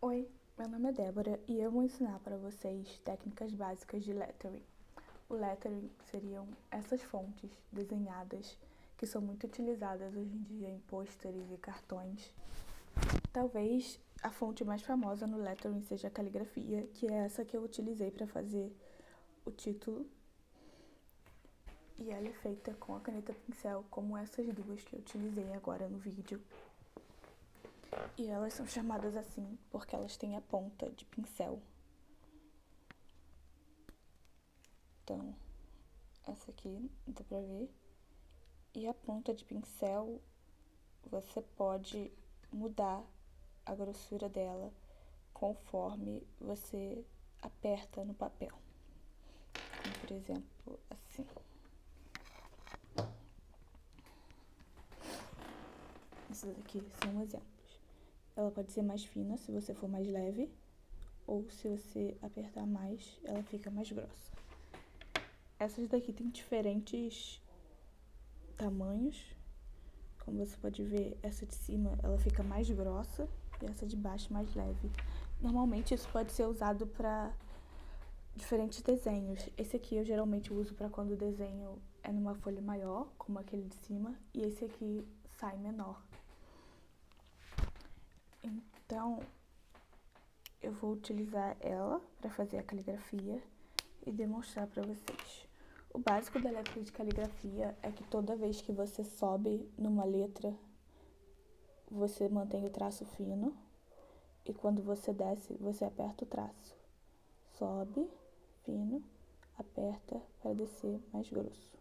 Oi, meu nome é Débora e eu vou ensinar para vocês técnicas básicas de lettering. O lettering seriam essas fontes desenhadas que são muito utilizadas hoje em dia em pôsteres e cartões. Talvez a fonte mais famosa no lettering seja a caligrafia, que é essa que eu utilizei para fazer o título. E ela é feita com a caneta pincel, como essas duas que eu utilizei agora no vídeo. E elas são chamadas assim porque elas têm a ponta de pincel. Então, essa aqui, dá pra ver. E a ponta de pincel, você pode mudar a grossura dela conforme você aperta no papel. Como, por exemplo, assim. Esses aqui são exemplos. Ela pode ser mais fina se você for mais leve, ou se você apertar mais, ela fica mais grossa. Essas daqui tem diferentes tamanhos. Como você pode ver, essa de cima ela fica mais grossa e essa de baixo mais leve. Normalmente isso pode ser usado para diferentes desenhos. Esse aqui eu geralmente uso para quando o desenho é numa folha maior, como aquele de cima, e esse aqui sai menor. Então, eu vou utilizar ela para fazer a caligrafia e demonstrar para vocês. O básico da letra de caligrafia é que toda vez que você sobe numa letra, você mantém o traço fino, e quando você desce, você aperta o traço. Sobe, fino, aperta para descer mais grosso.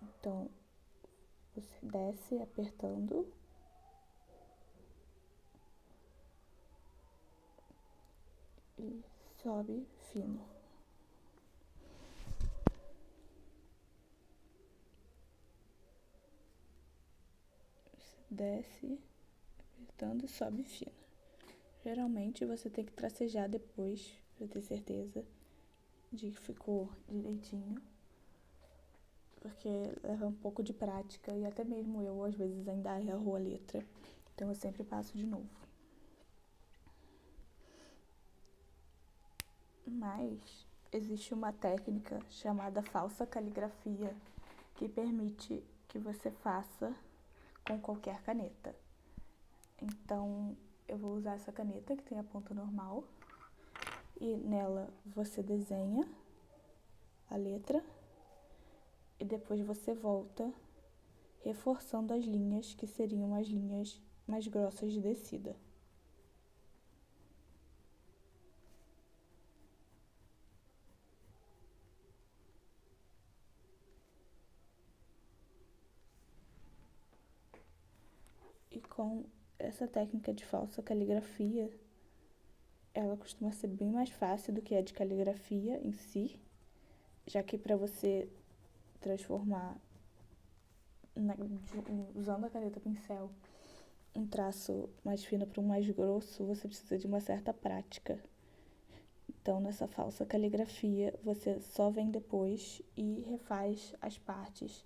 Então, você desce apertando e sobe fino. Você desce apertando e sobe fino. Geralmente você tem que tracejar depois para ter certeza de que ficou direitinho, porque leva um pouco de prática e até mesmo eu às vezes ainda erro a letra, então eu sempre passo de novo. Mas existe uma técnica chamada falsa caligrafia que permite que você faça com qualquer caneta. Então, eu vou usar essa caneta que tem a ponta normal e nela você desenha a letra e depois você volta reforçando as linhas que seriam as linhas mais grossas de descida. E com essa técnica de falsa caligrafia, ela costuma ser bem mais fácil do que a de caligrafia em si, já que para você transformar, usando a caneta pincel, um traço mais fino para um mais grosso, você precisa de uma certa prática. Então, nessa falsa caligrafia, você só vem depois e refaz as partes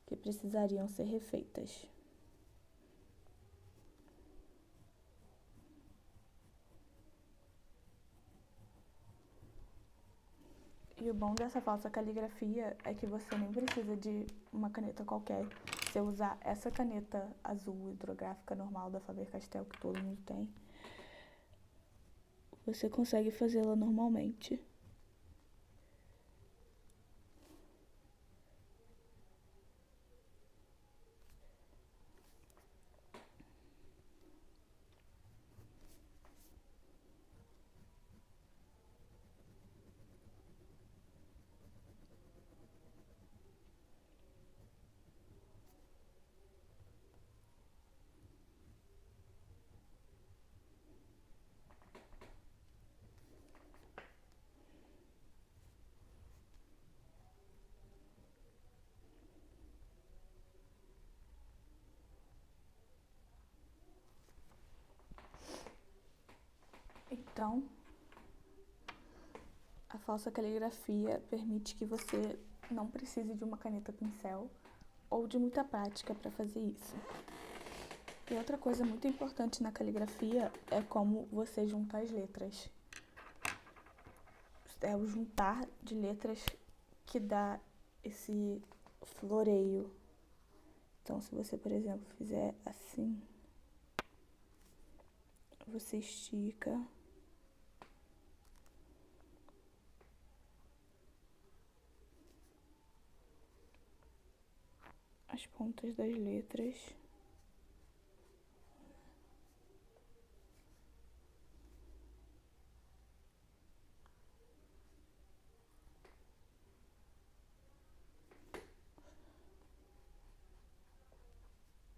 que precisariam ser refeitas. E o bom dessa falsa caligrafia é que você nem precisa de uma caneta qualquer. Se eu usar essa caneta azul hidrográfica normal da Faber-Castell, que todo mundo tem, você consegue fazê-la normalmente. Então, a falsa caligrafia permite que você não precise de uma caneta pincel ou de muita prática para fazer isso. E outra coisa muito importante na caligrafia é como você junta as letras. É o juntar de letras que dá esse floreio. Então, se você, por exemplo, fizer assim, você estica as pontas das letras.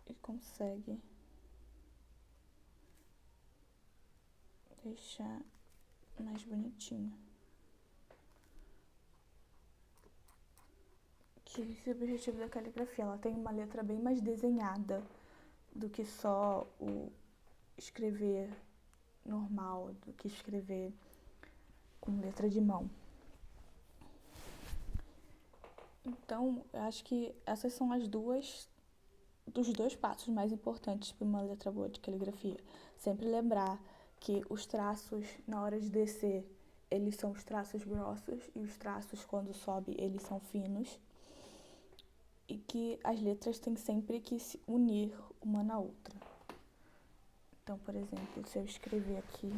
E consegue deixar mais bonitinho. Que esse é o objetivo da caligrafia. Ela tem uma letra bem mais desenhada do que só o escrever normal, do que escrever com letra de mão. Então, eu acho que essas são dos dois passos mais importantes para uma letra boa de caligrafia. Sempre lembrar que os traços, na hora de descer, eles são os traços grossos e os traços, quando sobe, eles são finos. E que as letras têm sempre que se unir uma na outra. Então, por exemplo, se eu escrever aqui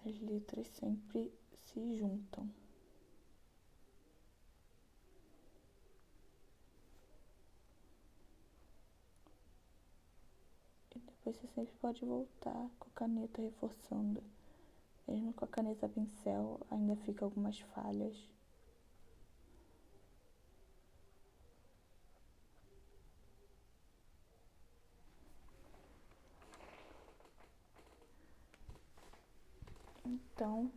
as letras sempre se juntam. E depois você sempre pode voltar com a caneta reforçando. Mesmo com a caneta pincel, ainda fica algumas falhas. Então,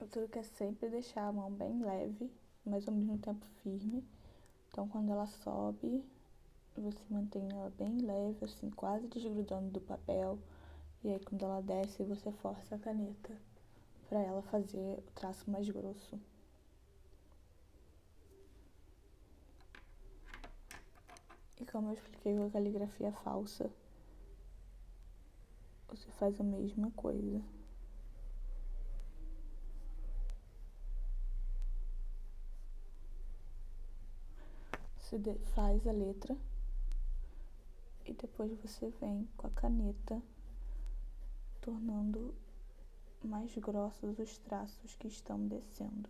o truque é sempre deixar a mão bem leve, mas ao mesmo tempo firme. Então, quando ela sobe, você mantém ela bem leve, assim, quase desgrudando do papel. E aí, quando ela desce, você força a caneta para ela fazer o traço mais grosso. E como eu expliquei com a caligrafia falsa, você faz a mesma coisa. Você faz a letra e depois você vem com a caneta tornando mais grossos os traços que estão descendo.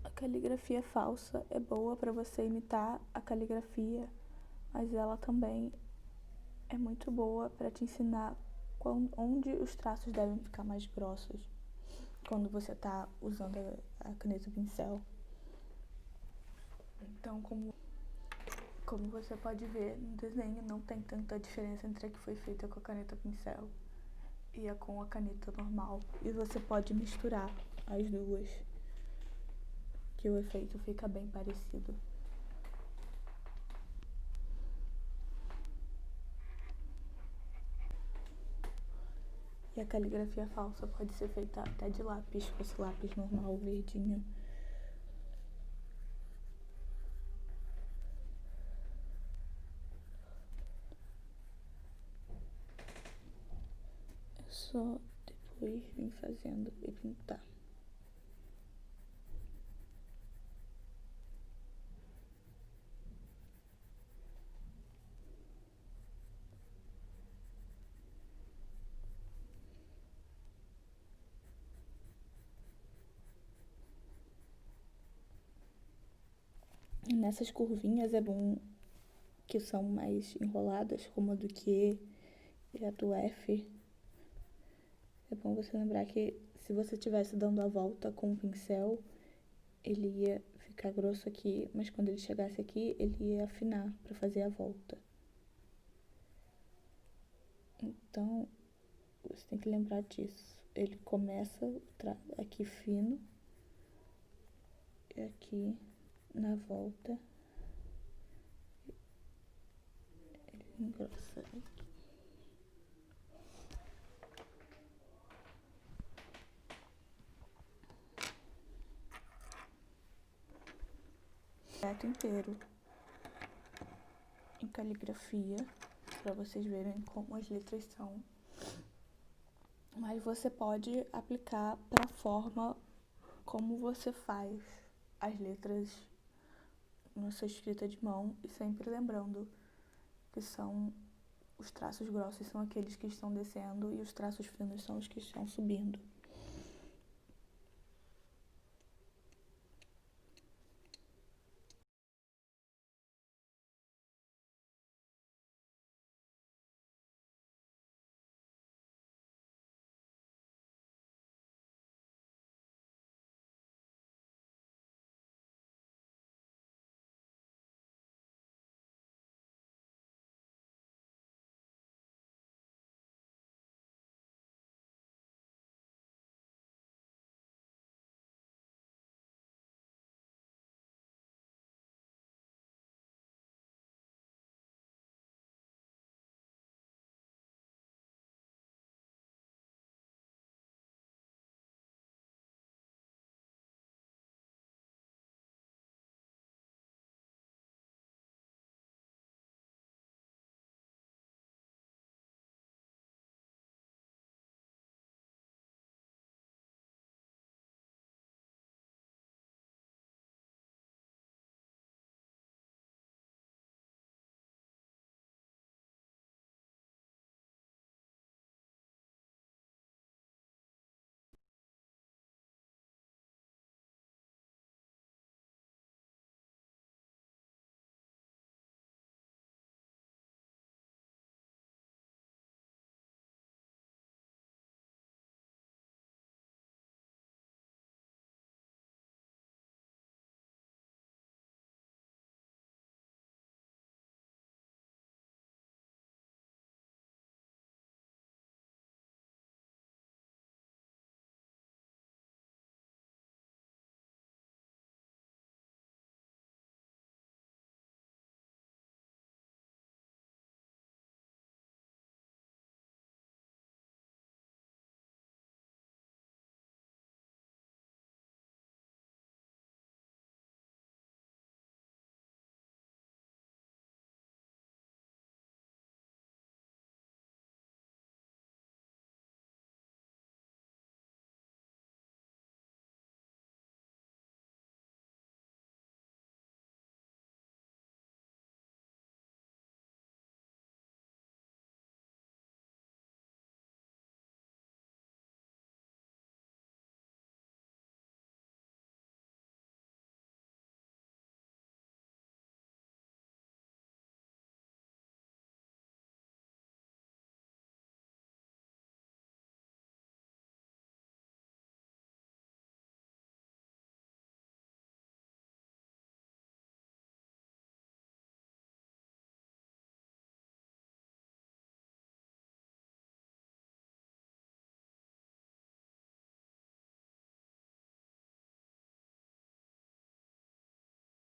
A caligrafia falsa é boa para você imitar a caligrafia, mas ela também é muito boa para te ensinar onde os traços devem ficar mais grossos quando você está usando a caneta pincel. Então, como você pode ver no desenho, não tem tanta diferença entre a que foi feita com a caneta pincel e a com a caneta normal. E você pode misturar as duas, que o efeito fica bem parecido. E a caligrafia falsa pode ser feita até de lápis, com esse lápis normal, verdinho. É só depois vir fazendo e pintar. E nessas curvinhas é bom que são mais enroladas, como a do Q e a do F. É bom você lembrar que se você estivesse dando a volta com o pincel, ele ia ficar grosso aqui, mas quando ele chegasse aqui, ele ia afinar para fazer a volta. Então, você tem que lembrar disso. Ele começa aqui fino e aqui na volta ele engrossa aqui. Reto inteiro em caligrafia para vocês verem como as letras são. Mas você pode aplicar para a forma como você faz as letras na sua escrita de mão e sempre lembrando que são os traços grossos são aqueles que estão descendo e os traços finos são os que estão subindo.